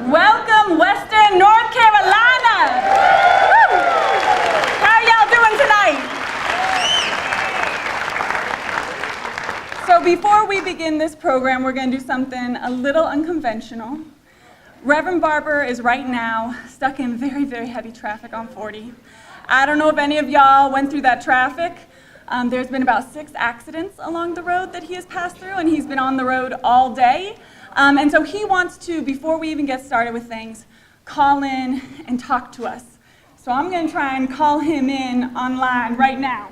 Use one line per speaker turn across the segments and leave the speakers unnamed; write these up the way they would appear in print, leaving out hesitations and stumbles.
Welcome, Western North Carolina. Woo! How y'all doing tonight? So before we begin this program, we're going to do something a little unconventional. Reverend Barber is right now stuck in very, very heavy traffic on 40. I don't know if any of y'all went through that traffic. There's been about 6 accidents along the road that he has passed through, and he's been on the road all day. And so he wants to, before we even get started with things, call in and talk to us. So I'm going to try and call him in online right now.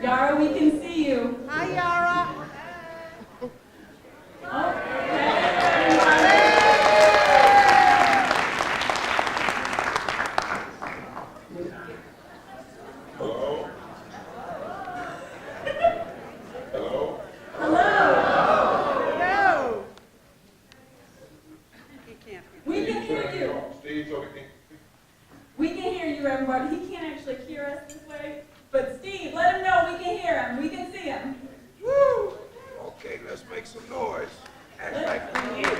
Yara, we can see you.
Hi, Yara.
Hello? Hello?
No. He can't.
We can hear you.
Steve, so we can...
We can hear you, everybody. He can't actually hear us this way. But Steve, let him know we can hear him. We can see him.
Woo! Okay, let's make some noise. Act like we hear.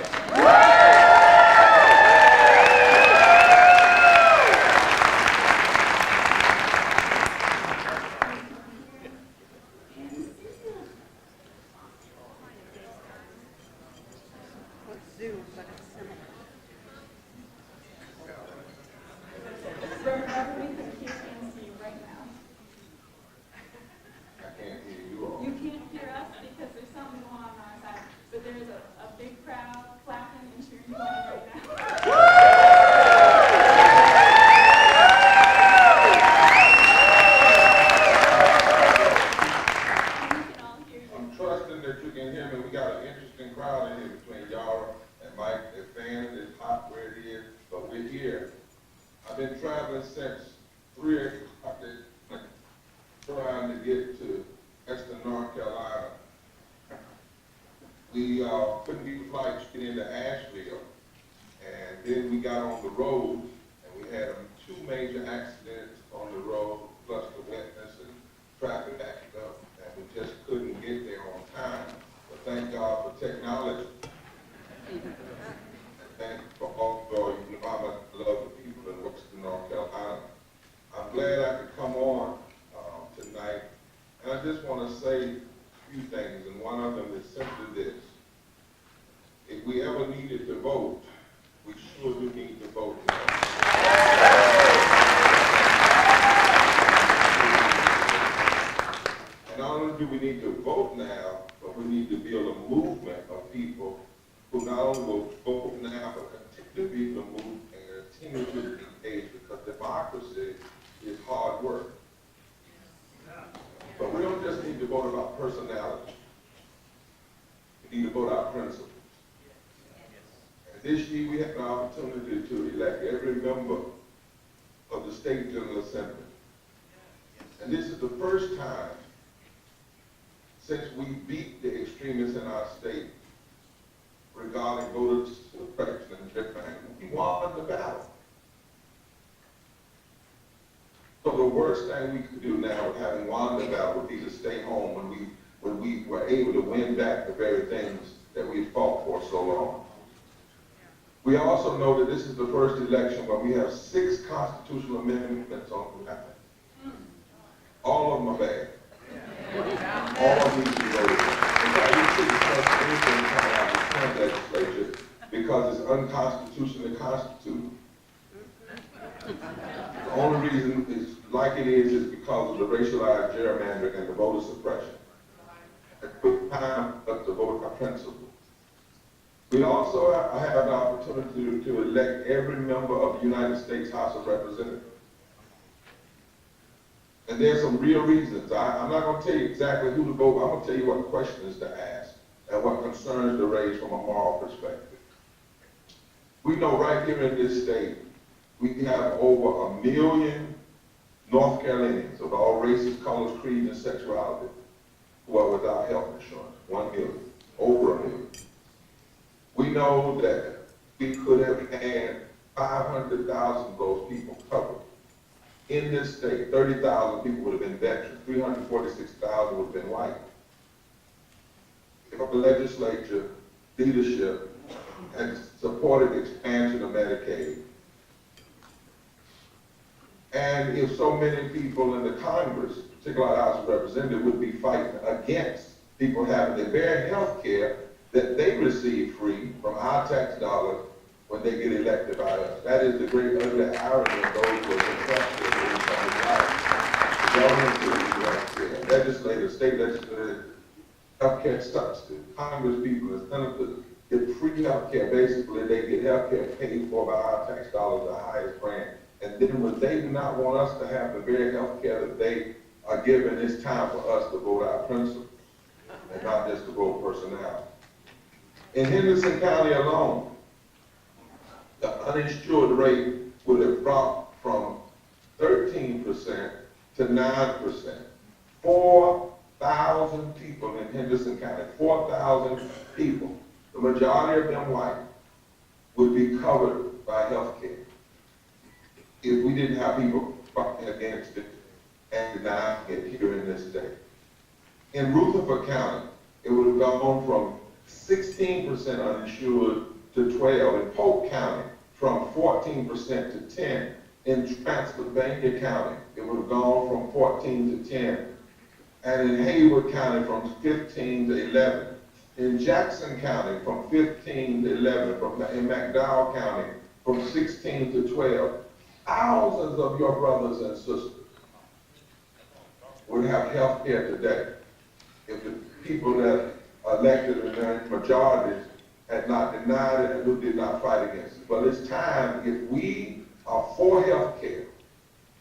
Zoom, but it's similar.
Reverend, we can hear and see you right now.
I can't hear you all.
You can't hear us because there's something going on our side. But there's a big crowd clapping and cheering you on right now. We can all hear you.
I'm trusting that you can hear me. We got an interesting crowd in here between Yara and Mike. They're fans. It's hot where it is, but we're here. I've been traveling since 3 o'clock, trying to get to Western North Carolina. We couldn't get flights to get into Asheville, and then we got on the road, and we had 2 major accidents on the road, plus the wetness and traffic backed up, and we just couldn't get there on time. But thank God for technology. And thank you for all you know how much I love the people in Western North Carolina. I'm glad I could come on tonight, and I just want to say a few things, and one of them is simply this. If we ever needed to vote, we sure do need to vote now. And not only do we need to vote now, but we need to build a movement of people who not only will vote now, but continue to be the movement and continue to engage, because democracy is hard work. But we don't just need to vote about personality. We need to vote our principles. And this year we have an opportunity to elect every member of the State General Assembly. And this is the first time since we beat the extremists in our state regarding voter suppression and different things. We won the battle. So the worst thing we could do now, having won the battle, would be to stay home when we were able to win back the very things that we fought for so long. We also know that this is the first election where we have 6 constitutional amendments on the ballot. All of them are bad. All of these are voted. In fact, we shouldn't trust anything coming out of the current legislature because it's unconstitutionally constituted. The only reason it's like it is because of the racialized gerrymandering and the voter suppression. It took time up to vote our principle. We also have an opportunity to elect every member of the United States House of Representatives. And there's some real reasons. I'm not going to tell you exactly who to vote. I'm going to tell you what questions to ask and what concerns to raise from a moral perspective. We know right here in this state, we have over 1 million North Carolinians of all races, colors, creeds, and sexuality who are without health insurance. know that we could have had 500,000 of those people covered. In this state, 30,000 people would have been veterans, 346,000 would have been white. If our legislature, leadership, had supported the expansion of Medicaid, and if so many people in the Congress, particularly our House of Representatives, would be fighting against people having the very health care that they receive free from our tax dollars when they get elected by us. That is the great ugly irony of those who are entrusted with this public life. The government gives health care, legislators, state legislators, health care subsidies, Congress people, and senators get free health care. Basically, they get health care paid for by our tax dollars, the highest grant. And then when they do not want us to have the very health care that they are given, it's time for us to vote our principles and not just to vote personnel. In Henderson County alone, the uninsured rate would have dropped from 13% to 9%. 4,000 people in Henderson County, 4,000 people, the majority of them white, would be covered by health care if we didn't have people fighting against it and denying it here in this state. In Rutherford County, it would have gone from 16% uninsured to 12%. In Polk County, from 14% to 10%. In Transylvania County, it would have gone from 14 to 10. And in Hayward County, from 15 to 11. In Jackson County, from 15 to 11. In McDowell County, from 16 to 12. Thousands of your brothers and sisters would have health care today if the people that elected in their majorities had not denied it and who did not fight against it. But it's time, if we are for health care,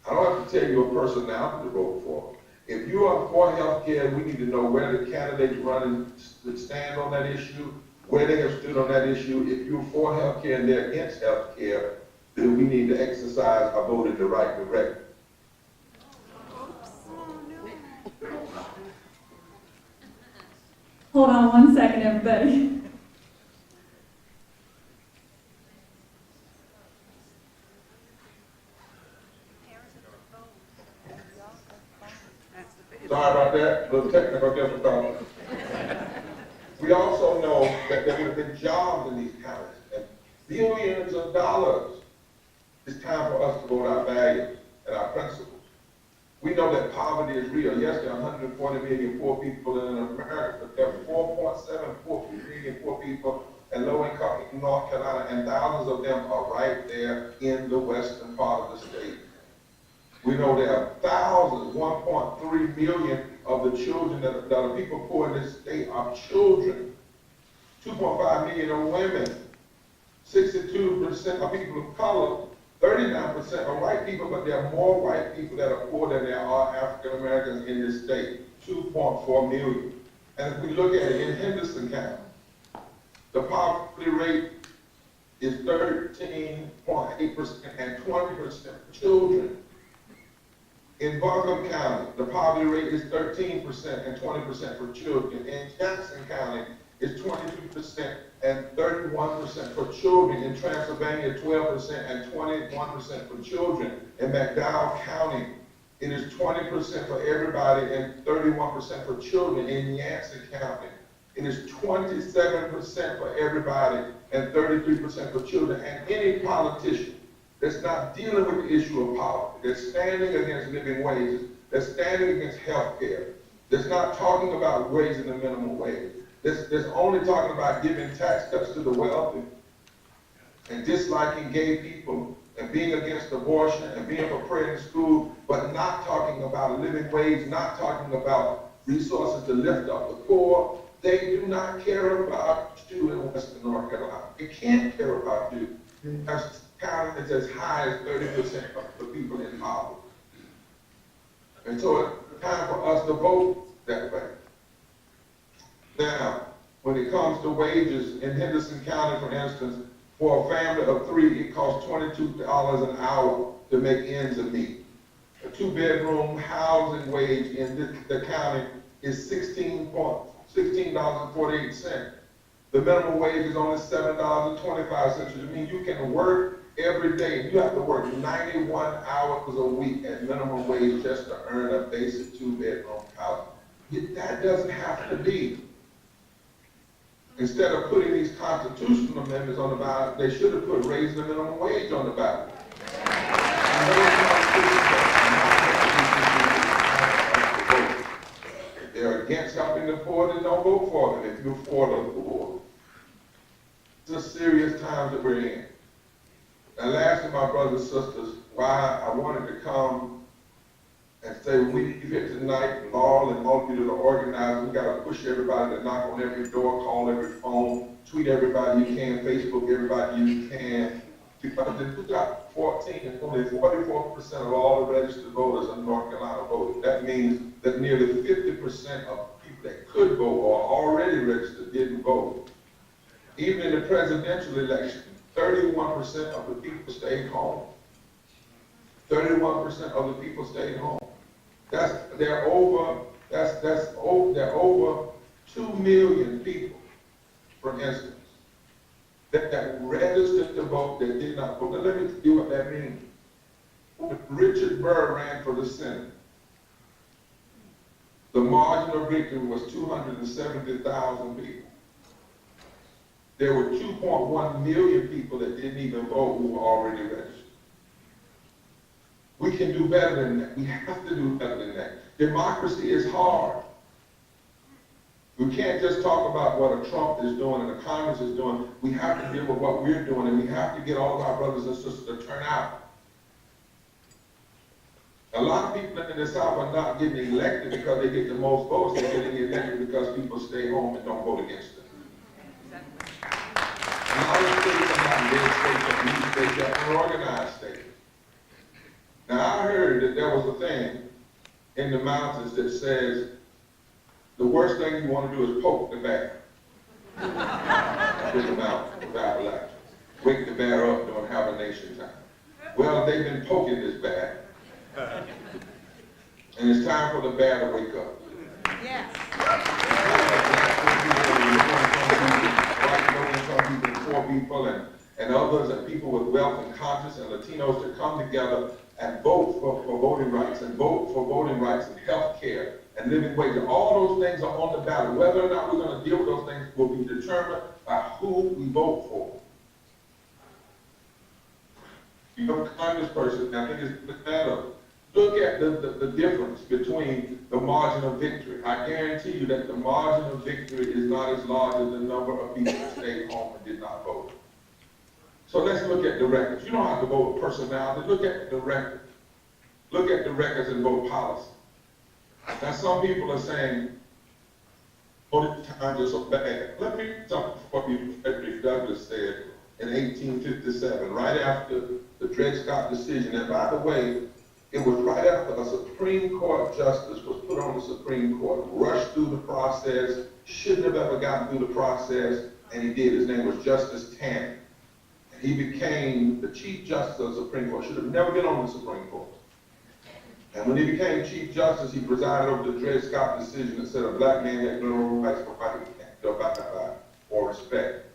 I don't have to tell you a personality to vote for. If you are for health care, we need to know where the candidates running stand on that issue, where they have stood on that issue. If you're for health care and they're against health care, then we need to exercise our vote in the right direction.
Hold on one second, everybody.
Sorry about that, a little technical difficulty. We also know that there would have been jobs in these counties and billions of dollars. It's time for us to vote our values and our principles. We know that poverty is real. Yes, there are 140 million poor people in America, but there are 4.74 million poor people in low income in North Carolina, and thousands of them are right there in the western part of the state. We know there are thousands, 1.3 million of the children that are people poor in this state are children. 2.5 million are women. 62% are people of color. 39% are white people, but there are more white people that are poor than there are African Americans in this state, 2.4 million. And if we look at it in Henderson County, the poverty rate is 13.8% and 20% for children. In Buncombe County, the poverty rate is 13% and 20% for children. In Jackson County, it's 22% and 31% for children. In Transylvania, 12% and 21% for children. In McDowell County, it is 20% for everybody and 31% for children. In Yancey County, it is 27% for everybody and 33% for children. And any politician that's not dealing with the issue of poverty, that's standing against living wages, that's standing against health care, that's not talking about raising the minimum wage, that's only talking about giving tax cuts to the wealthy and disliking gay people and being against abortion and being for prayer in school, but not talking about a living wage, not talking about resources to lift up the poor. They do not care about you in Western North Carolina. They can't care about you. Because county is as high as 30% of the people in poverty. And so it's time for us to vote that way. Now, when it comes to wages in Henderson County, for instance, for a family of 3, it costs $22 an hour to make ends meet. A 2-bedroom housing wage in the county is $16.48. The minimum wage is only $7.25, which means you can work every day. You have to work 91 hours a week at minimum wage just to earn a basic two-bedroom house. That doesn't have to be. Instead of putting these constitutional amendments on the ballot, they should have put raising the minimum wage on the ballot. If they're against helping the poor, then don't vote for them if you're for the poor. It's a serious time that we're in. And lastly, my brothers and sisters, why I wanted to come and say we leave here tonight, Laurel and all of you that are organized, we got to push everybody to knock on every door, call every phone, tweet everybody you can, Facebook everybody you can. Because in 2014, only 44% of all the registered voters in North Carolina voted. That means that nearly 50% of people that could vote or are already registered didn't vote. Even in the presidential election, 31% of the people stayed home. 31% of the people stayed home. There are over 2 million people, for instance, that registered to vote that did not vote. Now let me tell you what that means. When Richard Burr ran for the Senate, the margin of victory was 270,000 people. There were 2.1 million people that didn't even vote who were already registered. We can do better than that. We have to do better than that. Democracy is hard. We can't just talk about what a Trump is doing and the Congress is doing. We have to deal with what we're doing, and we have to get all of our brothers and sisters to turn out. A lot of people in the South are not getting elected because they get the most votes. They're getting elected because people stay home and don't vote against them. And all the states are not red states or blue states, they're organized states. Now, I heard that there was a thing in the mountains that says the worst thing you want to do is poke the bear. In the mountains of Appalachia. Wake the bear up during hibernation time. Well, they've been poking this bear. And it's time for the bear to wake up.
Yes.
Poor people and others and people with wealth and conscience and Latinos to come together and vote for voting rights and vote for voting rights and health care and living wages. All those things are on the ballot. Whether or not we're going to deal with those things will be determined by who we vote for. You know, congressperson, I think it's better. Look at the difference between the margin of victory. I guarantee you that the margin of victory is not as large as the number of people who stayed home and did not vote. So let's look at the records. You don't have to vote with personality. Look at the record. Look at the records and vote policy. Now, some people are saying, voting times are so bad. Let me read something for you Frederick Douglass said in 1857, right after the Dred Scott decision. And by the way, it was right after a Supreme Court justice was put on the Supreme Court, rushed through the process, shouldn't have ever gotten through the process, and he did. His name was Justice Taney. He became the Chief Justice of the Supreme Court. Should have never been on the Supreme Court. And when he became Chief Justice, he presided over the Dred Scott decision that said a black man had no rights for white to abide by or respect.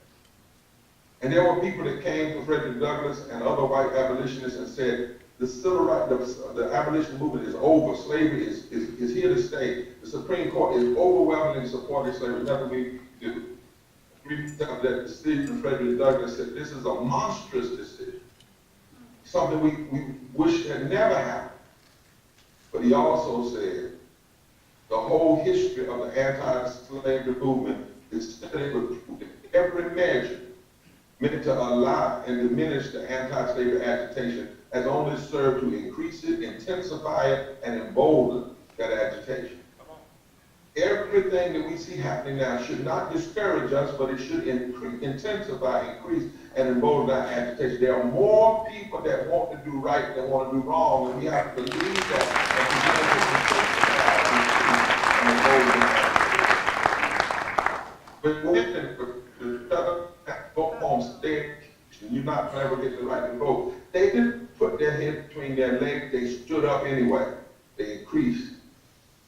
And there were people that came to Frederick Douglass and other white abolitionists and said, the civil rights, the abolition movement is over. Slavery is here to stay. The Supreme Court is overwhelmingly supporting slavery. Nothing we do. That decision, Frederick Douglass said, this is a monstrous decision. Something we wish had never happened. But he also said, the whole history of the anti-slavery movement is studied with every measure meant to allow and diminish the anti-slavery agitation has only served to increase it, intensify it, and embolden that agitation. Everything that we see happening now should not discourage us, but it should intensify, increase, and embolden that agitation. There are more people that want to do right than want to do wrong, and we have to believe that and begin to intensify. But go home, stay, you're not going to ever get the right to vote. They didn't put their head between their legs, they stood up anyway. They increased,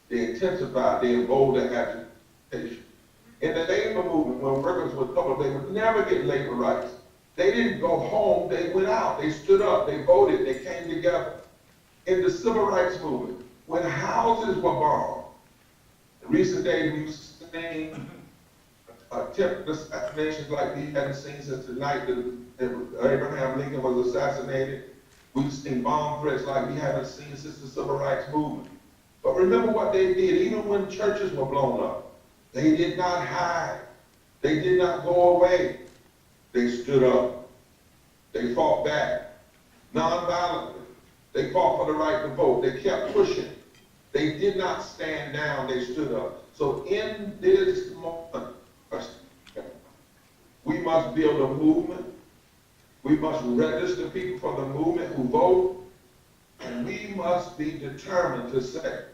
they intensified, they emboldened agitation. In the labor movement, when workers were told they would never get labor rights, they didn't go home, they went out, they stood up, they voted, they came together. In the civil rights movement, when houses were bombed, in recent days we've seen attempted assassinations like we hadn't seen since the night that Abraham Lincoln was assassinated. We've seen bomb threats like we haven't seen since the civil rights movement. But remember what they did, even when churches were blown up. They did not hide. They did not go away. They stood up. They fought back, nonviolently. They fought for the right to vote. They kept pushing. They did not stand down. They stood up. So in this moment, we must build a movement. We must register people for the movement who vote. And we must be determined to say,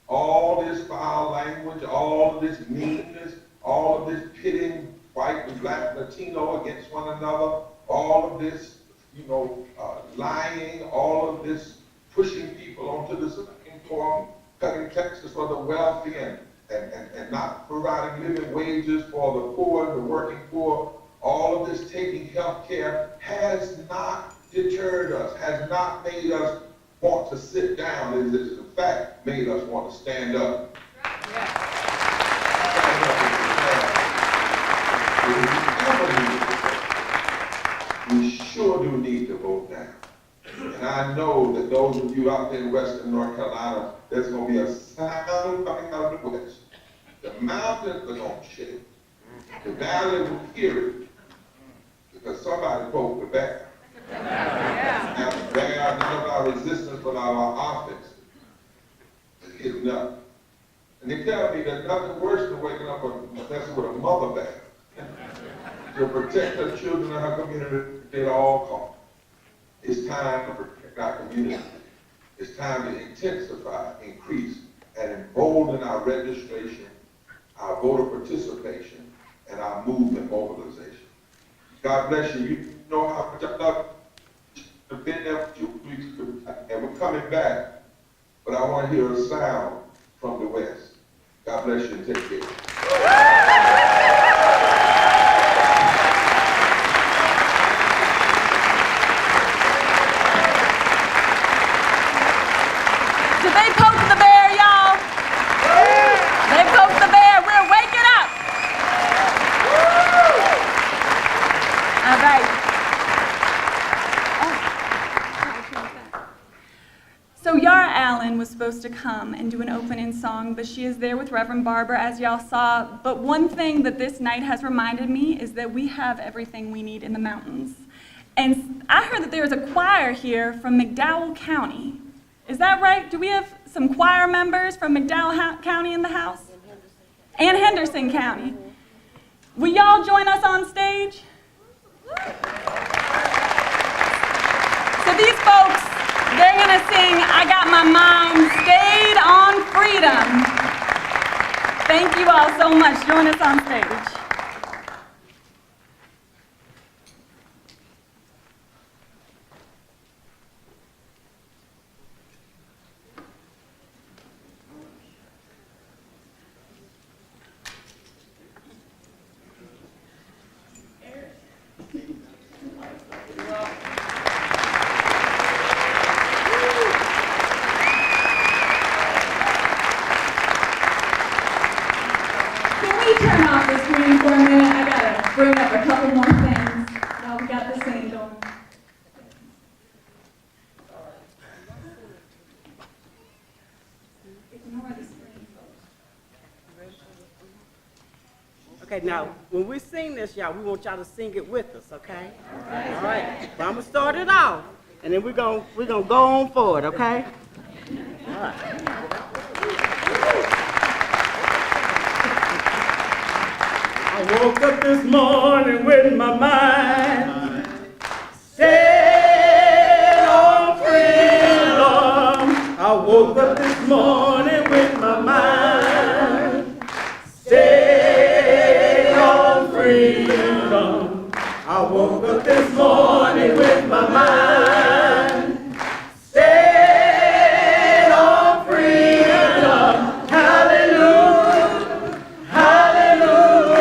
all this foul language, all of this meanness, all of this pitting white and black, Latino against one another, all of this, lying, all of this pushing people onto the Supreme Court, cutting taxes for the wealthy and not providing living wages for the poor, the working poor, all of this taking health care has not deterred us, has not made us want to sit down. It is, in fact, made us want to stand up. We sure do need to vote now. And I know that those of you out there in Western North Carolina, there's going to be a sound coming out of the west. The mountains are going to shake. The valley will hear it because somebody broke the back. Now, they are none of our resistance, but our offense is hitting up. And they tell me there's nothing worse than waking up messing with a mother bear to protect her children and her community at all costs. It's time to protect our community. It's time to intensify, increase, and embolden our registration, our voter participation, and our movement mobilization. God bless you. You know how much I love you. I've been there for 2 weeks, and we're coming back, but I want to hear a sound from the West. God bless you and take care.
Did they poke the bear, y'all? They poked the bear. We're waking up. All right. So Yara Allen was supposed to come and do an opening song, but she is there with Reverend Barber, as y'all saw. But one thing that this night has reminded me is that we have everything we need in the mountains. And I heard that there is a choir here from McDowell County. Is that right? Do we have some choir members from McDowell County in the house? And Henderson County. Will y'all join us on stage? So these folks, they're going to sing I Got My Mind Stayed on Freedom. Thank you all so much. Join us on stage. Turn off the screen for a minute. I gotta bring up a couple more things while we got this thing going. Ignore the screen, folks.
Okay, now, when we sing this, y'all, we want y'all to sing it with us, okay? All right. But I'm going to start it off, and then we're gonna go on forward, okay? All right. I woke up this morning with my mind set on freedom. I woke up this morning with my mind set on freedom. I woke up this morning with my mind set on freedom. Hallelujah, hallelujah.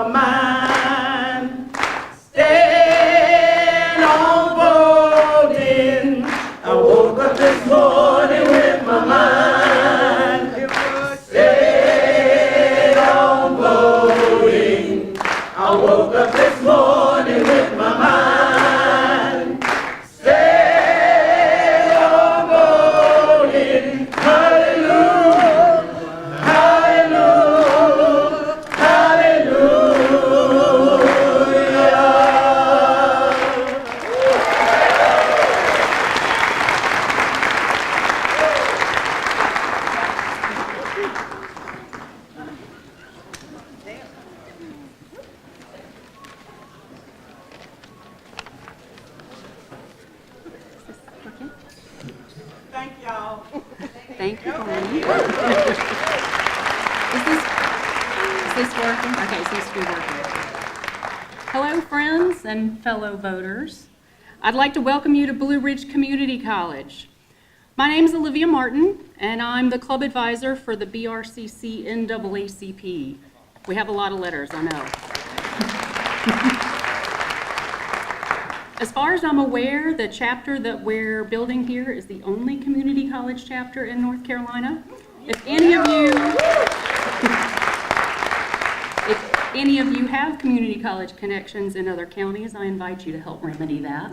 my mind. Stand on voting. I woke up this morning with my mind. Stand on voting. I woke up this morning with my mind. Stand on voting. Hallelujah. Hallelujah. Thank y'all.
Thank you, Bonnie. Is this working? Okay, it seems to be working. Hello, friends and fellow voters. I'd like to welcome you to Blue Ridge Community College. My name is Olivia Martin, and I'm the club advisor for the BRCC NAACP. We have a lot of letters, I know. As far as I'm aware, the chapter that we're building here is the only community college chapter in North Carolina. If any of you have community college connections in other counties, I invite you to help remedy that.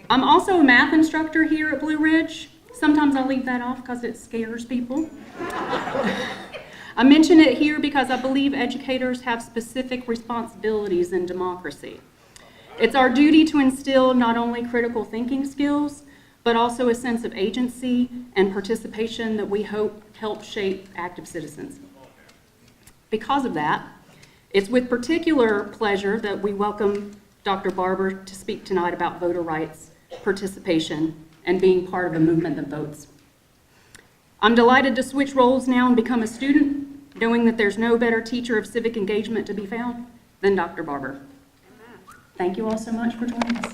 I'm also a math instructor here at Blue Ridge. Sometimes I leave that off because it scares people. I mention it here because I believe educators have specific responsibilities in democracy. It's our duty to instill not only critical thinking skills, but also a sense of agency and participation that we hope help shape active citizens. Because of that, it's with particular pleasure that we welcome Dr. Barber to speak tonight about voter rights, participation, and being part of a movement that votes. I'm delighted to switch roles now and become a student, knowing that there's no better teacher of civic engagement to be found than Dr. Barber. Thank you all so much for joining us.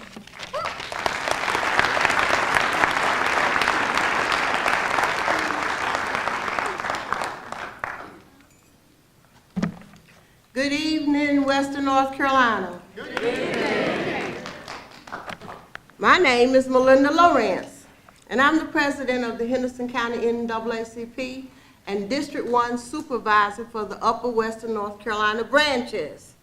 Good evening, Western North Carolina. Good evening. My name is Melinda Lawrence, and I'm the president of the Henderson County NAACP and District 1 supervisor for the Upper Western North Carolina branches.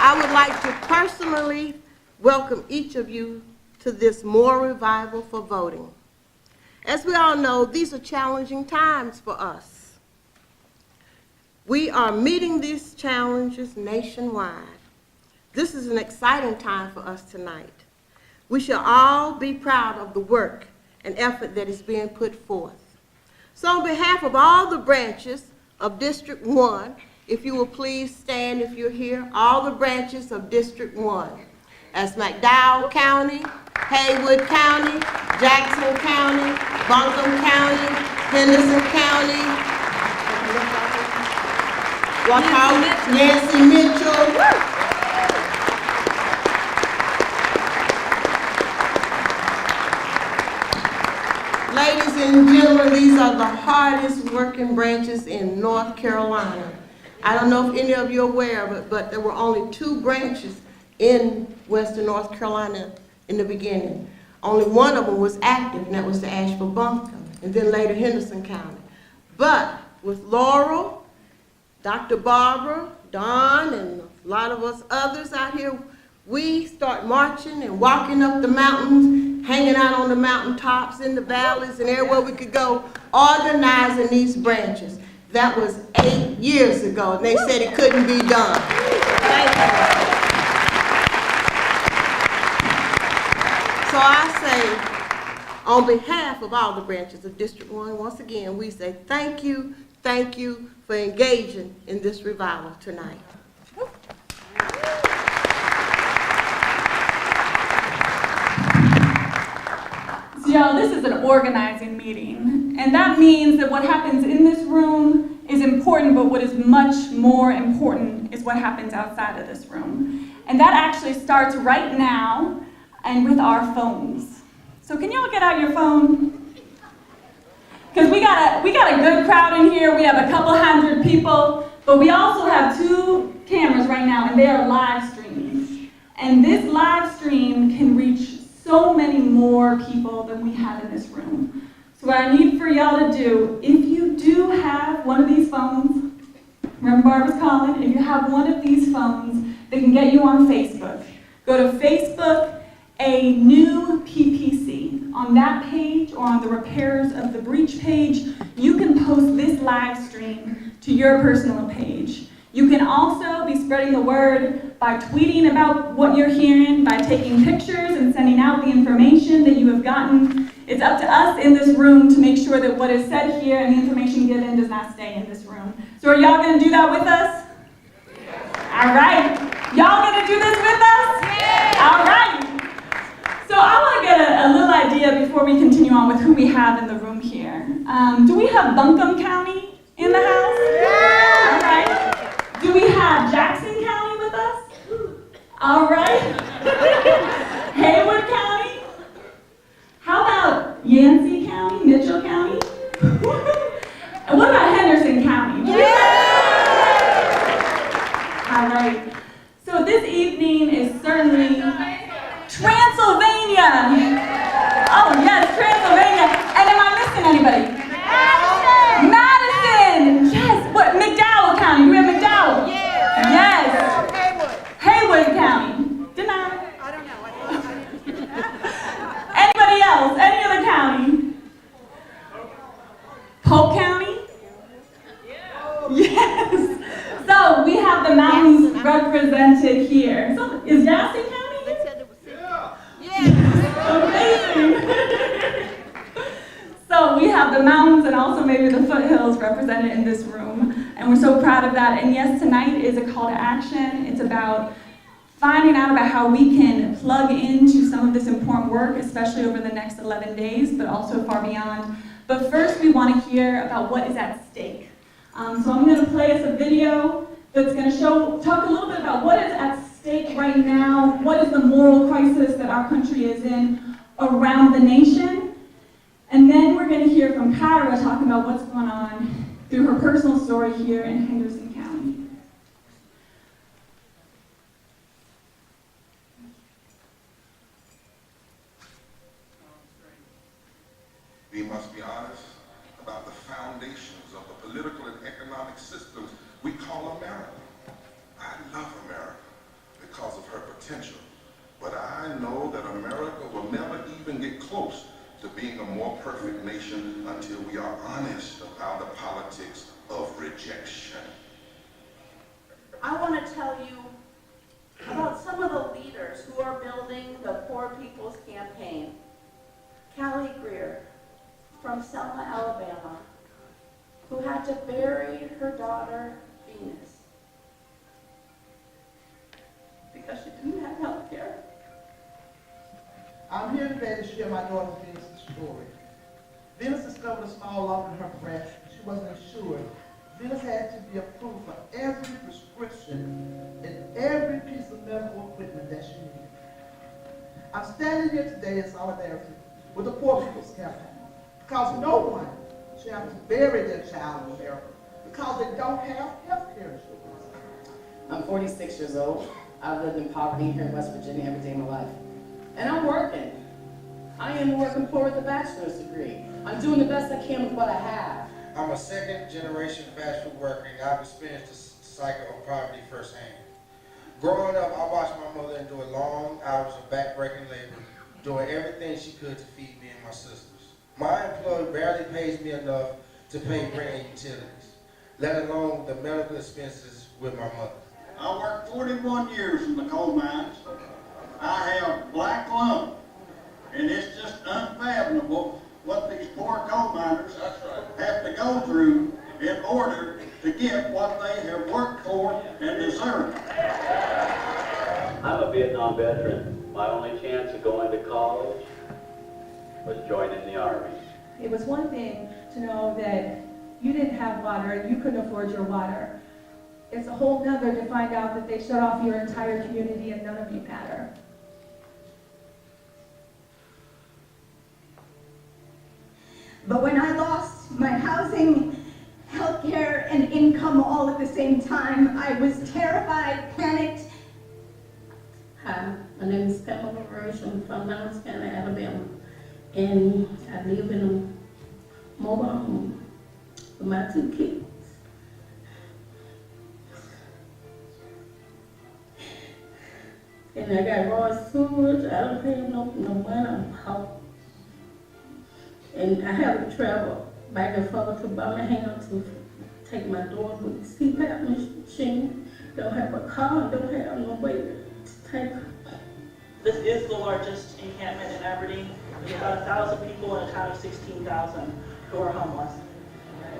I would like to personally welcome each of you to this More Revival for Voting. As we all know, these are challenging times for us. We are meeting these challenges nationwide. This is an exciting time for us tonight. We shall all be proud of the work and effort that is being put forth. So on behalf of all the branches of District 1, if you will please stand if you're here, all the branches of District 1. That's McDowell County, Haywood County, Jackson County, Buncombe County, Henderson County, Nancy Mitchell. Ladies and gentlemen, these are the hardest working branches in North Carolina. I don't know if any of you are aware of it, but there were only 2 branches in Western North Carolina in the beginning. Only one of them was active, and that was the Asheville Buncombe, and then later Henderson County. But with Laurel, Dr. Barbara, Don, and a lot of us others out here, we start marching and walking up the mountains, hanging out on the mountaintops, in the valleys, and everywhere we could go, organizing these branches. That was 8 years ago, and they said it couldn't be done. Thank you. So I say, on behalf of all the branches of District 1, once again, we say thank you for engaging in this revival tonight.
So y'all, this is an organizing meeting, and that means that what happens in this room is important, but what is much more important is what happens outside of this room. And that actually starts right now and with our phones. So can y'all get out your phone? Because we got a good crowd in here. We have a couple hundred people, but we also have 2 cameras right now, and they are live streaming. And this live stream can reach so many more people than we have in this room. So what I need for y'all to do, if you do have one of these phones, Reverend Barbara's calling, if you have one of these phones that can get you on Facebook, go to Facebook, a new PPC. On that page or on the Repairers of the Breach page, you can post this live stream to your personal page. You can also be spreading the word by tweeting about what you're hearing, by taking pictures and sending out the information that you have gotten. It's up to us in this room to make sure that what is said here and the information given does not stay in this room. So are y'all gonna do that with us? All right. Y'all gonna do this with us? All right. So I want to get a little idea before we continue on with who we have in the room here. Do we have Buncombe County in the house? All right. Do we have Jackson County with us? All right. Haywood County? How about Yancey County, Mitchell County? And what about Henderson County? All right. So this evening is certainly Transylvania. Oh yes, Transylvania. And am I missing anybody? Madison. Yes. What? McDowell County. Do we have McDowell? Yes. Haywood County. Didn't I?
I don't know.
Anybody else? Any other county? Polk County? Yes. So we have the mountains represented here. So is Yancey County? Amazing. So we have the mountains and also maybe the foothills represented in this room. And we're so proud of that. And yes, tonight is a call to action. It's about finding out about how we can plug into some of this important work, especially over the next 11 days, but also far beyond. But first, we want to hear about what is at stake. So I'm going to play us a video that's going to talk a little bit about what is at stake right now, what is the moral crisis that our country is in around the nation. And then we're going to hear from Kyra talking about what's going on through her personal story here in Henderson County.
We must be honest about the foundations of the political and economic systems we call America. I love America because of her potential, but I know that America will never even get close to being a more perfect nation until we are honest about the politics of rejection.
I want to tell you about some of the leaders who are building the Poor People's Campaign. Callie Greer from Selma, Alabama, who had to bury her daughter, Venus, because she didn't have health care.
I'm here today to share my daughter Venus' story. Venus discovered a small lump in her breast. She wasn't insured. Venus had to be approved for every prescription and every piece of medical equipment that she needed. I'm standing here today in solidarity with the Poor People's Campaign because no one should have to bury their child in America because they don't have health care insurance.
I'm 46 years old. I've lived in poverty here in West Virginia every day of my life. And I'm working. I am working poor with a bachelor's degree. I'm doing the best I can with what I have.
I'm a second-generation fast food worker, and I've experienced the cycle of poverty firsthand. Growing up, I watched my mother endure long hours of back-breaking labor, doing everything she could to feed me and my sisters. My employer barely pays me enough to pay rent and utilities, let alone the medical expenses with my mother.
I worked 41 years in the coal mines. I have black lung, and it's just unfathomable what these poor coal miners have to go through in order to get what they have worked for and deserve.
I'm a Vietnam veteran. My only chance of going to college was joining the Army.
It was one thing to know that you didn't have water and you couldn't afford your water. It's a whole nother to find out that they shut off your entire community and none of you matter.
But when I lost
losing healthcare and income all at the same time. I was terrified, panicked.
Hi, my name is Pamela Roach. I'm from Lowndes County, Alabama, and I live in a mobile home with my 2 kids. And I got raw sewage. I don't pay no money. I'm out. And I have to travel back and forth to Birmingham to take my daughter with the CPAP machine. Don't have a car. Don't have no way to take her.
This is the largest encampment in Aberdeen. There's about 1,000 people in a town of 16,000 who are homeless.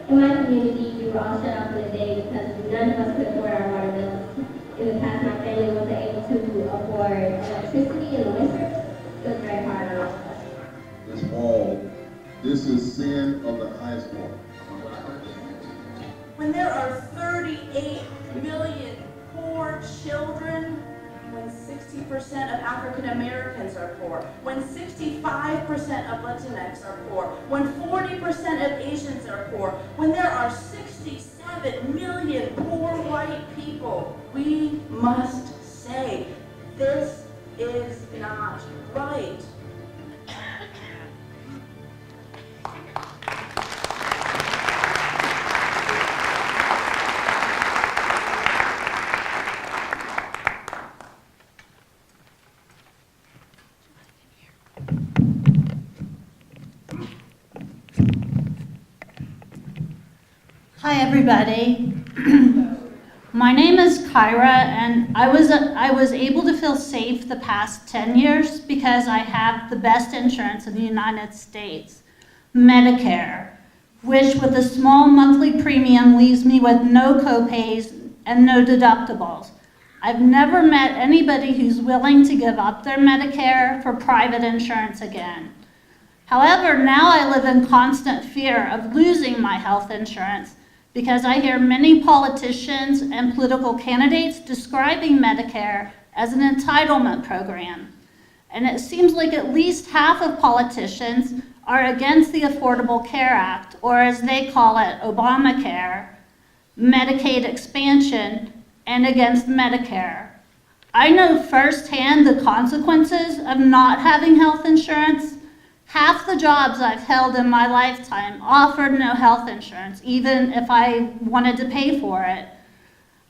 In my community, we were all shut out for the day because none of us could afford our water bills. In the past, my family wasn't able to afford electricity in the winter. It was very hard on all of us.
This wall, this is sin of the highest order.
When there are 38 million poor children, when 60% of African Americans are poor, when 65% of Latinx are poor, when 40% of Asians are poor, when there are 67 million poor white people, we must say, this is not right.
Hi everybody. My name is Kyra, and I was able to feel safe the past 10 years because I have the best insurance in the United States, Medicare, which with a small monthly premium leaves me with no copays and no deductibles. I've never met anybody who's willing to give up their Medicare for private insurance again. However, now I live in constant fear of losing my health insurance because I hear many politicians and political candidates describing Medicare as an entitlement program. And it seems like at least half of politicians are against the Affordable Care Act, or as they call it, Obamacare, Medicaid expansion, and against Medicare. I know firsthand the consequences of not having health insurance. Half the jobs I've held in my lifetime offered no health insurance, even if I wanted to pay for it.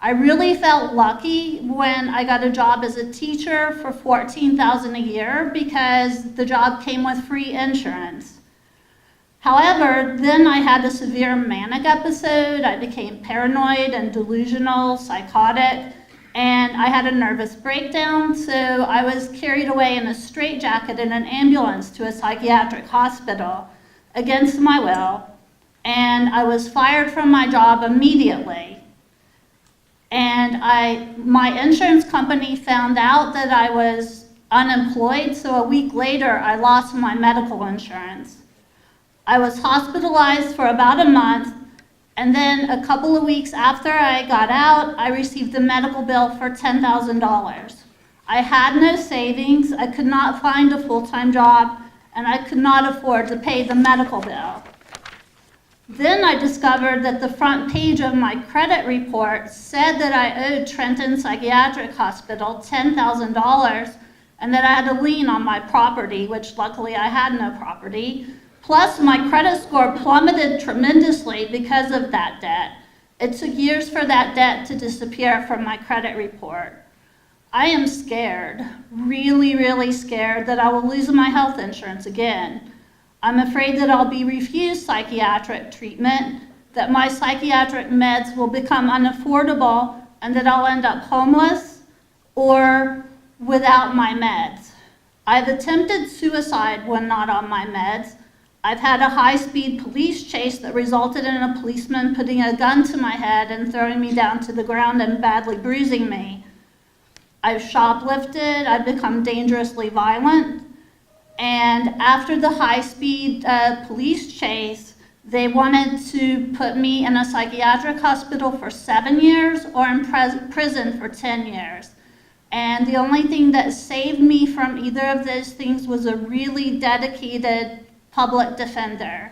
I really felt lucky when I got a job as a teacher for $14,000 a year because the job came with free insurance. However, then I had a severe manic episode. I became paranoid and delusional, psychotic, and I had a nervous breakdown, so I was carried away in a straitjacket in an ambulance to a psychiatric hospital against my will, and I was fired from my job immediately. And my insurance company found out that I was unemployed, so a week later I lost my medical insurance. I was hospitalized for about a month, and then a couple of weeks after I got out, I received a medical bill for $10,000. I had no savings, I could not find a full-time job, and I could not afford to pay the medical bill. Then I discovered that the front page of my credit report said that I owed Trenton Psychiatric Hospital $10,000 and that I had a lien on my property, which luckily I had no property. Plus, my credit score plummeted tremendously because of that debt. It took years for that debt to disappear from my credit report. I am scared, really, really scared that I will lose my health insurance again. I'm afraid that I'll be refused psychiatric treatment, that my psychiatric meds will become unaffordable, and that I'll end up homeless or without my meds. I've attempted suicide when not on my meds. I've had a high-speed police chase that resulted in a policeman putting a gun to my head and throwing me down to the ground and badly bruising me. I've shoplifted, I've become dangerously violent, and after the high-speed police chase, they wanted to put me in a psychiatric hospital for 7 years or in prison for 10 years. And the only thing that saved me from either of those things was a really dedicated public defender.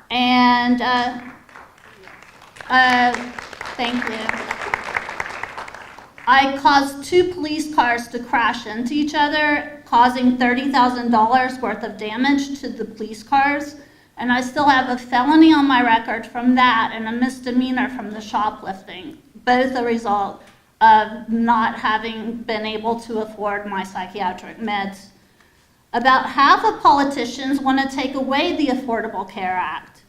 And thank you. I caused 2 police cars to crash into each other, causing $30,000 worth of damage to the police cars. And I still have a felony on my record from that and a misdemeanor from the shoplifting, both a result of not having been able to afford my psychiatric meds. About half of politicians want to take away the Affordable Care Act,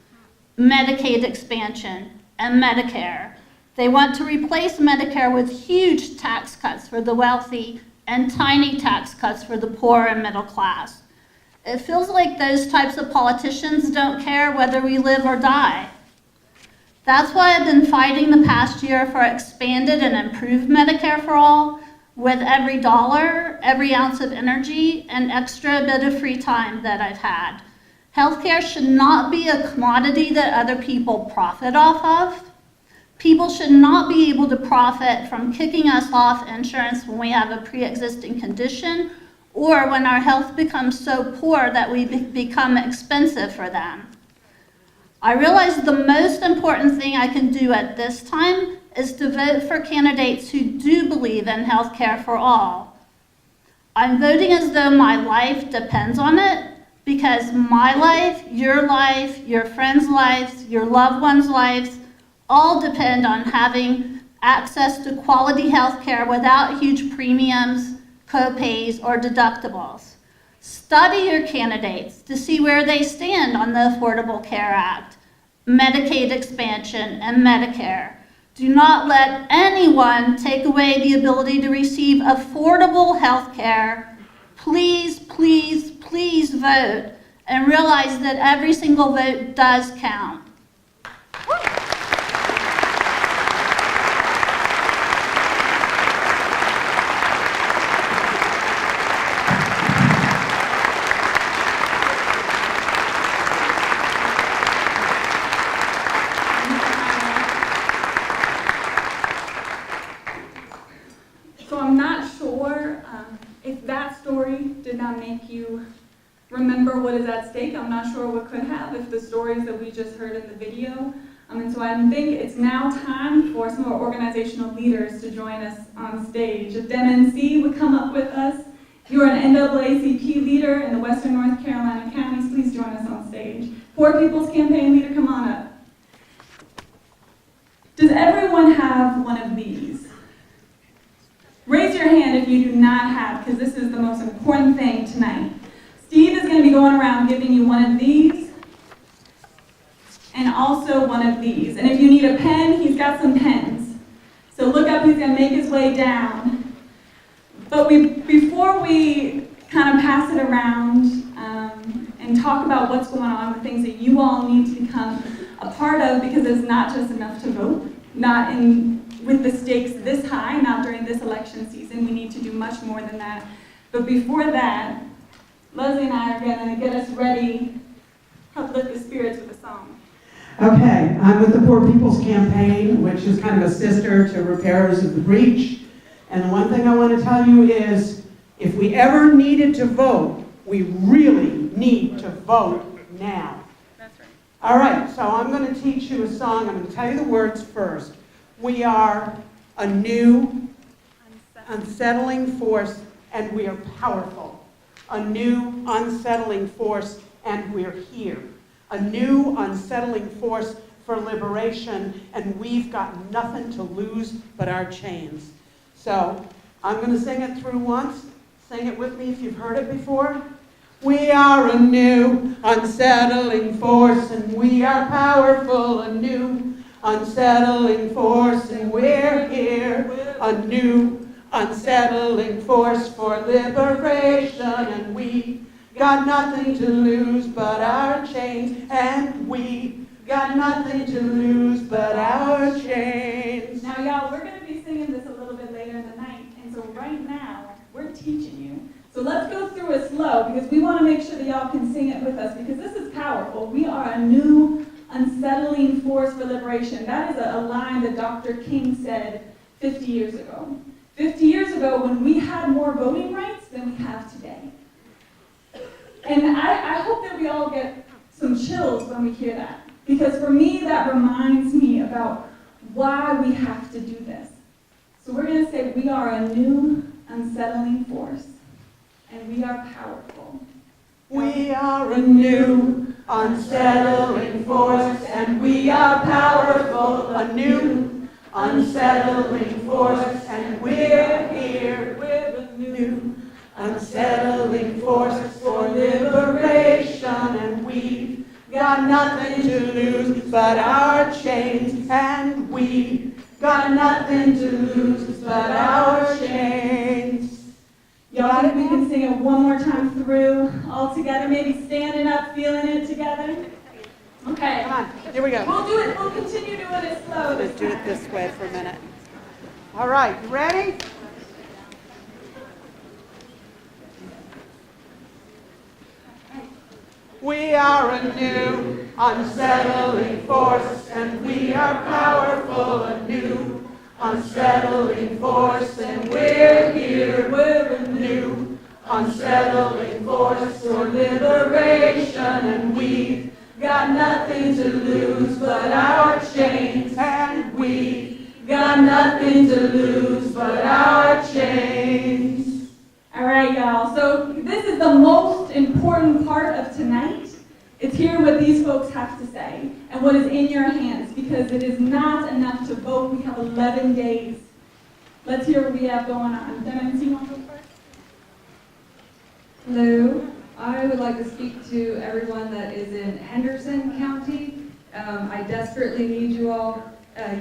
Medicaid expansion, and Medicare. They want to replace Medicare with huge tax cuts for the wealthy and tiny tax cuts for the poor and middle class. It feels like those types of politicians don't care whether we live or die. That's why I've been fighting the past year for expanded and improved Medicare for all, with every dollar, every ounce of energy, and extra bit of free time that I've had. Healthcare should not be a commodity that other people profit off of. People should not be able to profit from kicking us off insurance when we have a pre-existing condition or when our health becomes so poor that we become expensive for them. I realize the most important thing I can do at this time is to vote for candidates who do believe in health care for all. I'm voting as though my life depends on it, because my life, your friends' lives, your loved ones' lives, all depend on having access to quality health care without huge premiums, co-pays, or deductibles. Study your candidates to see where they stand on the Affordable Care Act, Medicaid expansion, and Medicare. Do not let anyone take away the ability to receive affordable health care. Please, please, please vote and realize that every single vote does count.
So I'm not sure if that story did not make you remember what is at stake. I'm not sure what could have if the stories that we just heard in the video. And so I think it's now time for some of our organizational leaders to join us on stage. If DemNC would come up with us. If you're an NAACP leader in the Western North Carolina counties, please join us on stage. Poor People's Campaign leader, come on up. Does everyone have one of these? Raise your hand if you do not have, because this is the most important thing tonight. Steve is going to be going around giving you one of these and also one of these. And if you need a pen, he's got some pens. So look up, he's going to make his way down. But before we kind of pass it around and talk about what's going on, the things that you all need to become a part of, because it's not just enough to vote, with the stakes this high, not during this election season. We need to do much more than that. But before that, Leslie and I are going to get us ready, help lift the spirits with a song.
Okay, I'm with the Poor People's Campaign, which is kind of a sister to Repairers of the Breach. And the one thing I want to tell you is, if we ever needed to vote, we really need to vote now.
That's right.
All right, so I'm going to teach you a song. I'm going to tell you the words first. We are a new, unsettling force, and we are powerful. A new, unsettling force, and we're here. A new, unsettling force for liberation, and we've got nothing to lose but our chains. So, I'm going to sing it through once. Sing it with me if you've heard it before. We are a new, unsettling force, and we are powerful. A new, unsettling force, and we're here. A new, unsettling force for liberation, and we got nothing to lose but our chains, and we got nothing to lose but our chains.
Now, y'all, we're going to be singing this a little bit later in the night, and so right now, we're teaching you. So let's go through it slow, because we want to make sure that y'all can sing it with us, because this is powerful. We are a new, unsettling force for liberation. That is a line that Dr. King said 50 years ago. 50 years ago, when we had more voting rights than we have today. And I hope that we all get some chills when we hear that. Because for me, that reminds me about why we have to do this. So we're going to say we are a new, unsettling force, and we are powerful.
We are a new, unsettling force, and we are powerful. A new, unsettling force, and we're here. We're a new, unsettling force for liberation, and we've got nothing to lose but our chains, and we've got nothing to lose but our chains.
Y'all think we can sing it one more time through, all together, maybe standing up, feeling it together? Okay.
Come on, here we go.
We'll do it, we'll continue doing it slow.
Let's do it this way for a minute. All right, you ready? We are a new, unsettling force, and we are powerful. A new, unsettling force, and we're here. We're a new, unsettling force for liberation, and we've got nothing to lose but our chains, and we've got nothing to lose but our chains.
All right, y'all. So this is the most important part of tonight. It's hearing what these folks have to say and what is in your hands, because it is not enough to vote. We have 11 days. Let's hear what we have going on. Dennis, you want to go first?
Hello. I would like to speak to everyone that is in Henderson County. I desperately need you all.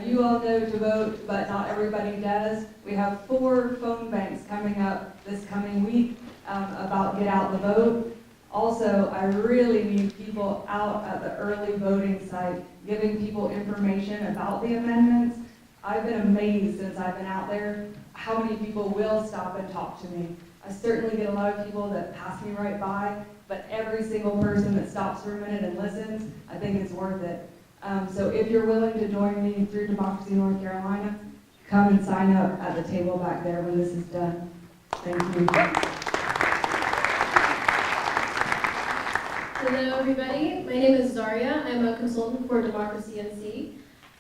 You all know to vote, but not everybody does. We have 4 phone banks coming up this coming week about get out the vote. Also, I really need people out at the early voting site, giving people information about the amendments. I've been amazed since I've been out there how many people will stop and talk to me. I certainly get a lot of people that pass me right by, but every single person that stops for a minute and listens, I think it's worth it. So if you're willing to join me through Democracy North Carolina, come and sign up at the table back there when this is done. Thank you.
Hello everybody, my name is Zaria. I'm a consultant for Democracy NC.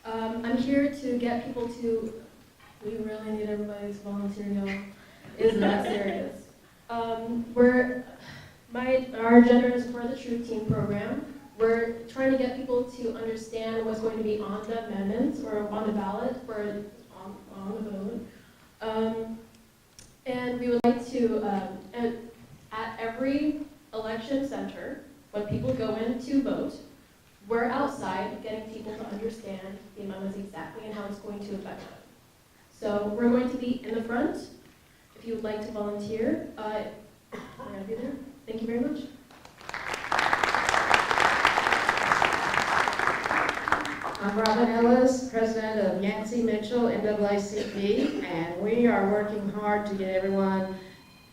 I'm here to get people to, we really need everybody to volunteer, y'all. It's that serious. Our agenda is for the Truth Team program. We're trying to get people to understand what's going to be on the amendments or on the ballot for on the vote. And we would like to, at every election center, when people go in to vote, we're outside getting people to understand the amendments exactly and how it's going to affect them. So we're going to be in the front. If you would like to volunteer, we're going to be there. Thank you very much.
I'm Robin Ellis, president of Yancey Mitchell NAACP, and we are working hard to get everyone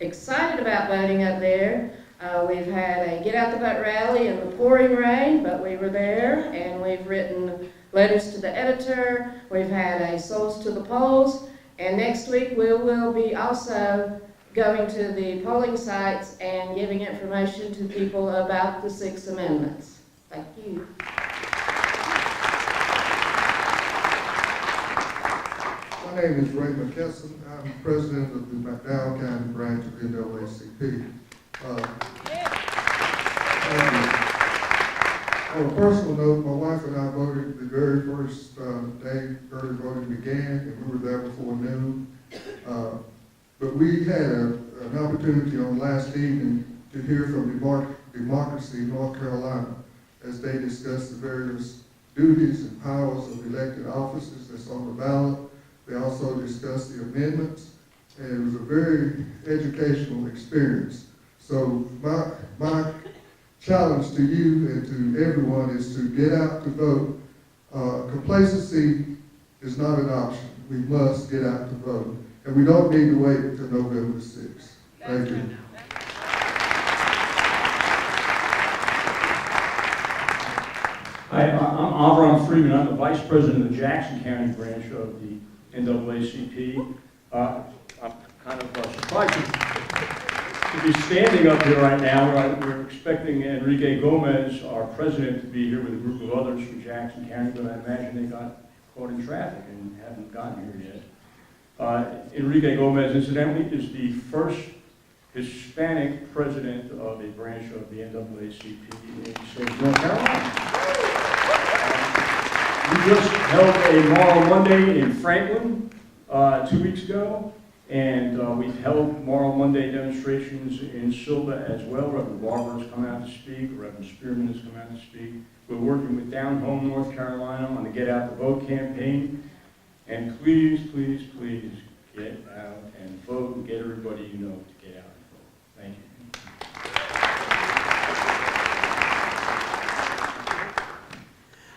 excited about voting up there. We've had a Get Out the Vote rally in the pouring rain, but we were there, and we've written letters to the editor. We've had a Souls to the Polls, and next week we will be also going to the polling sites and giving information to people about the 6 amendments. Thank you.
My name is Ray McKesson. I'm president of the McDowell County branch of NAACP. On a personal note, my wife and I voted the very first day early voting began, and we were there before noon. But we had an opportunity on last evening to hear from Democracy North Carolina as they discussed the various duties and powers of elected offices that's on the ballot. They also discussed the amendments, and it was a very educational experience. So my challenge to you and to everyone is to get out to vote. Complacency is not an option. We must get out to vote. And we don't need to wait until November 6th. Thank you.
Hi, I'm Avram Freeman. I'm the Vice President of the Jackson County branch of the NAACP. I'm kind of surprised. to be standing up here right now. We're expecting Enrique Gomez, our president, to be here with a group of others from Jackson County, but I imagine they got caught in traffic and haven't gotten here yet. Enrique Gomez, incidentally, is the first Hispanic president of a branch of the NAACP in the state of North Carolina. We just held a Moral Monday in Franklin 2 weeks ago, and we've held Moral Monday demonstrations in Silva as well. Reverend Barber has come out to speak, Reverend Spearman has come out to speak. We're working with Down Home North Carolina on the Get Out the Vote campaign, and please, please, please get out and vote and get everybody you know to get out and vote. Thank you.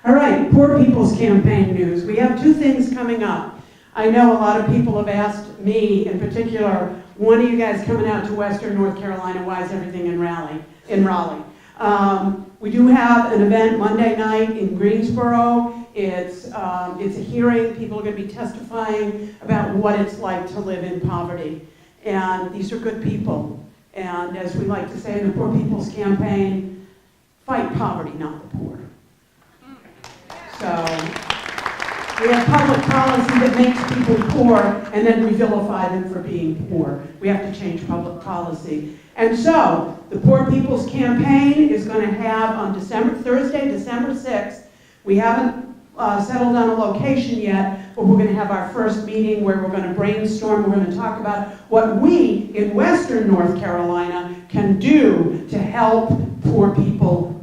All right, Poor People's Campaign news. We have two things coming up. I know a lot of people have asked me, in particular, when are you guys coming out to Western North Carolina? Why is everything in Raleigh? We do have an event Monday night in Greensboro. It's a hearing. People are going to be testifying about what it's like to live in poverty. And these are good people. And as we like to say in the Poor People's Campaign, fight poverty, not the poor. So we have public policy that makes people poor, and then we vilify them for being poor. We have to change public policy. And so the Poor People's Campaign is going to have on Thursday, December 6th, we haven't settled on a location yet, but we're going to have our first meeting where we're going to brainstorm. We're going to talk about what we in Western North Carolina can do to help poor people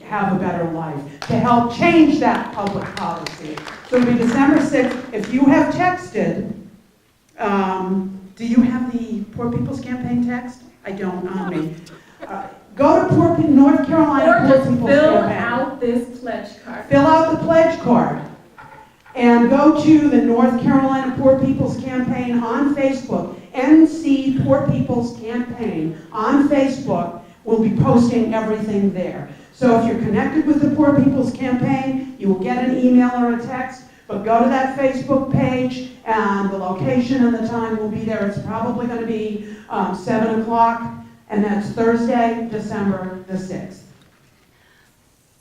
have a better life, to help change that public policy. So it'll be December 6th. If you have texted, do you have the Poor People's Campaign text? I don't on me. Go to North Carolina Poor People's
fill
Campaign.
out this pledge card.
Fill out the pledge card. And go to the North Carolina Poor People's Campaign on Facebook. NC Poor People's Campaign on Facebook. We'll be posting everything there. So if you're connected with the Poor People's Campaign, you will get an email or a text, but go to that Facebook page, and the location and the time will be there. It's probably going to be 7 o'clock, and that's Thursday, December the 6th.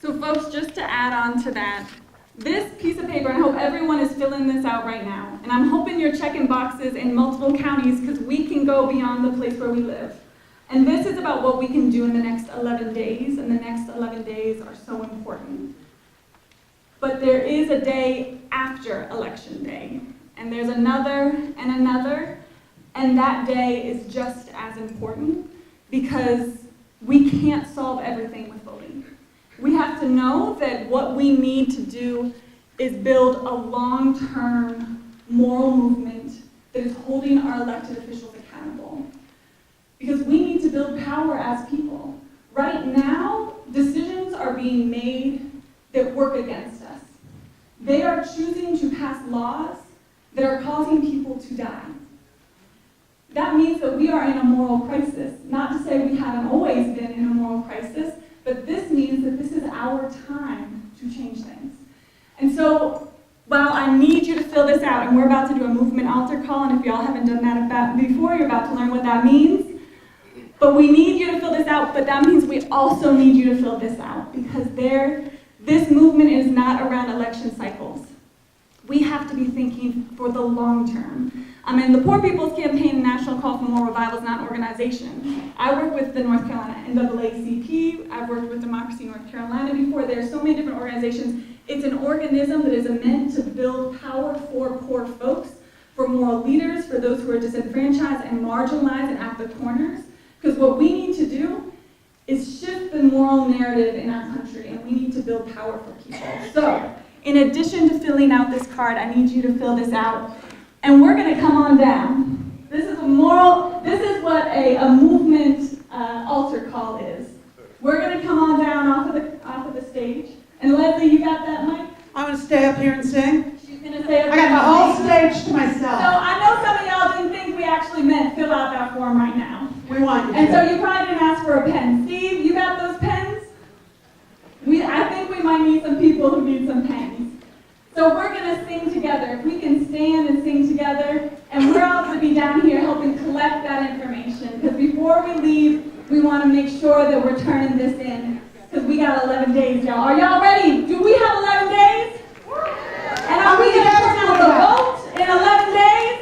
So folks, just to add on to that, this piece of paper, and I hope everyone is filling this out right now, and I'm hoping you're checking boxes in multiple counties because we can go beyond the place where we live. And this is about what we can do in the next 11 days, and the next 11 days are so important. But there is a day after Election Day, and there's another and another, and that day is just as important because we can't solve everything with voting. We have to know that what we need to do is build a long-term moral movement that is holding our elected officials accountable. Because we need to build power as people. Right now, decisions are being made that work against us. They are choosing to pass laws that are causing people to die. That means that we are in a moral crisis. Not to say we haven't always been in a moral crisis, but this means that this is our time to change things. And so, while I need you to fill this out, and we're about to do a movement altar call, and if y'all haven't done that before, you're about to learn what that means. But we need you to fill this out, but that means we also need you to fill this out because this movement is not around election cycles. We have to be thinking for the long term. The Poor People's Campaign National Call for Moral Revival is not an organization. I work with the North Carolina NAACP. I've worked with Democracy North Carolina before. There are so many different organizations. It's an organism that is meant to build power for poor folks, for moral leaders, for those who are disenfranchised and marginalized and at the corners. Because what we need to do is shift the moral narrative in our country, and we need to build power for people. So, in addition to filling out this card, I need you to fill this out, and we're going to come on down. This is what a movement altar call is. We're going to come on down off of the stage, and Leslie, you got that mic?
I'm going to stay up here and sing.
She's going to stay up
I
here.
got the whole stage to myself.
So I know some of y'all didn't think we actually meant fill out that form right now.
We want you
And
to.
so you probably didn't ask for a pen. Steve, you got those pens? I think we might need some people who need some pens. So we're going to sing together. If we can stand and sing together, and we're all going to be down here helping collect that information. because before we leave, we want to make sure that we're turning this in, because we got 11 days, y'all. Are y'all ready? Do we have 11 days? And are we going to turn out the vote in 11 days?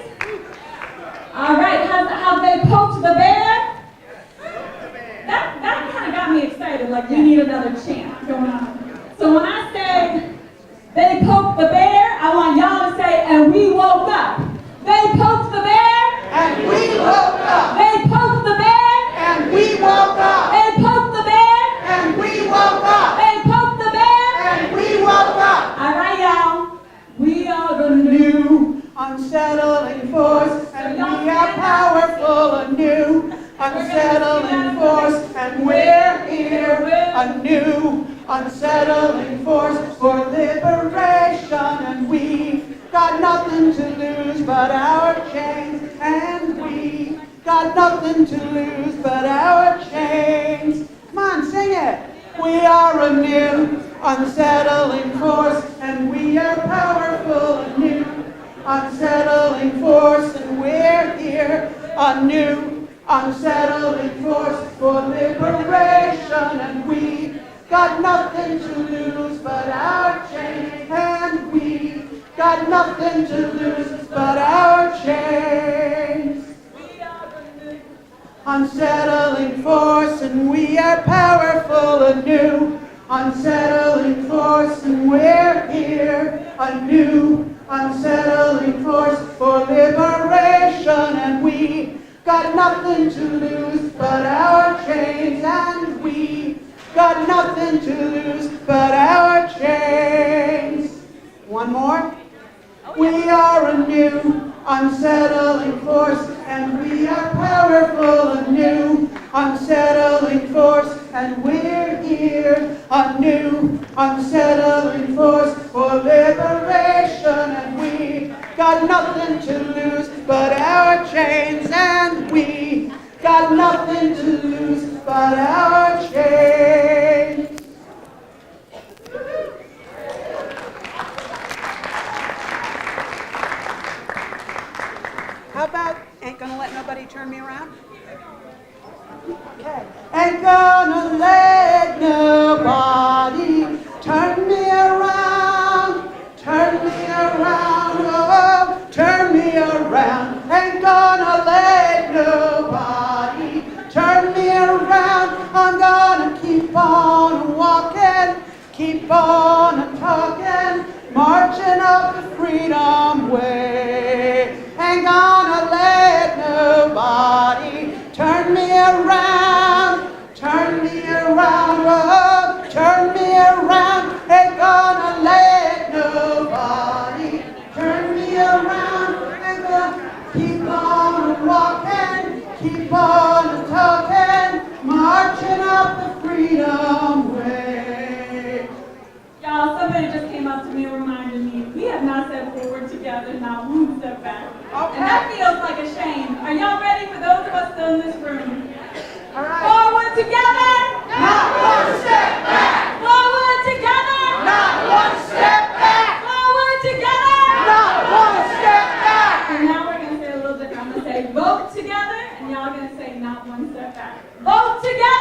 All right, have they poked the bear? That kind of got me excited, like we need another chant going on. So when I say they poked the bear, I want y'all to say, and we woke up. They poked the bear,
And we woke up.
they poked the bear,
And we woke up.
they poked the bear,
And we woke up.
they poked the bear.
And we woke up.
All right, y'all, we are the new.
New unsettling force, and we are powerful. A new unsettling force, and we're here. A new unsettling force for liberation, and we've got nothing to lose but our chains, and we got nothing to lose but our chains. Come on, sing it. We are a new unsettling force, and we are powerful. A new unsettling force, and we're here. A new unsettling force for liberation, and we got nothing to lose but our chains, and we got nothing to lose but our chains. Unsettling force, and we are powerful. A new unsettling force, and we're here. A new unsettling force for liberation, and we got nothing to lose but our chains, and we got nothing to lose but our chains. One more. We are a new unsettling force, and we are powerful. A new unsettling force, and we're here. A new unsettling force for liberation, and we got nothing to lose but our chains, and we got nothing to lose but our chains. How about ain't gonna let nobody turn me around? Okay. Ain't gonna let nobody turn me around, oh, turn me around. Ain't gonna let nobody turn me around. I'm gonna keep on walking, keep on talking, marching up the freedom way. Ain't gonna let nobody turn me around, oh, turn me around. Ain't gonna let nobody turn me around. Ain't gonna keep on walking, keep on talking, marching up the freedom way.
Y'all, somebody just came up to me and reminded me, we have not stepped forward together, not one step back.
Okay.
And that feels like a shame. Are y'all ready for those of us still in this room?
All right.
Forward together!
Not one step back!
Forward together!
Not one step back!
Forward together!
Not one step back!
And now we're going to say a little different. I'm going to say vote together, and y'all are going to say not one step back. Vote together!